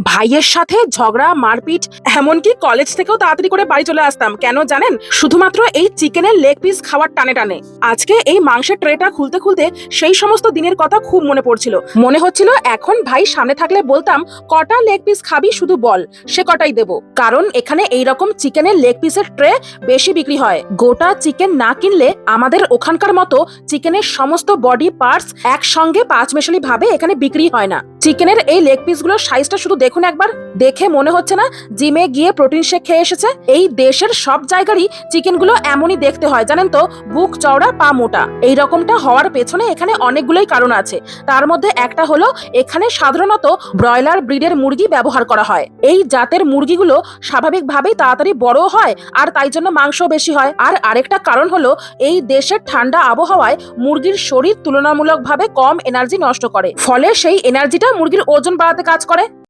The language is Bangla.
ভাইয়ের সাথে ঝগড়া মারপিট, এমনকি কলেজ থেকেও তাড়াতাড়ি করে বাড়ি চলে আসতাম। কেন জানেন? শুধুমাত্র এই চিকেনের লেগ পিস খাওয়ার টানে টানে। আজকে এই মাংসের ট্রেটা খুলতে খুলতে সেই সমস্ত দিনের কথা খুব মনে পড়ছিল। মনে হচ্ছিল এখন ভাই সামনে থাকলে বলতাম, কটা লেগ পিস খাবি শুধু বল, সে কটাই দেবো। কারণ এখানে এইরকম চিকেনের লেগ পিসের ট্রে বেশি বিক্রি হয়। গোটা চিকেন না কিনলে আমাদের ওখানকার মতো চিকেনের সমস্ত বডি পার্টস একসঙ্গে পাঁচমেশালি ভাবে এখানে বিক্রি হয় না। চিকেনের এই লেগ পিস গুলোর সাইজটা শুধু দেখুন একবার। দেখে মনে হচ্ছে না জিমে গিয়ে প্রোটিন শেক খেয়ে এসেছে। এই দেশের সব জায়গারই চিকেন গুলো এমনই দেখতে হয়, জানেন তো, বুক চওড়া পা মোটা। এই রকমটা হওয়ার পেছনে এখানে অনেকগুলোই কারণ আছে। তার মধ্যে একটা হলো এখানে সাধারণত ব্রয়লার ব্রিডের মুরগি ব্যবহার করা হয়। এই জাতের মুরগিগুলো স্বাভাবিকভাবেই তাড়াতাড়ি বড় হয়, আর তাই জন্য মাংস বেশি হয়। আর আরেকটা কারণ হলো এই দেশের ঠান্ডা আবহাওয়ায় মুরগির শরীর তুলনামূলকভাবে কম এনার্জি নষ্ট করে, ফলে সেই এনার্জিটা মুরগির ওজন বাড়াতে কাজ করে।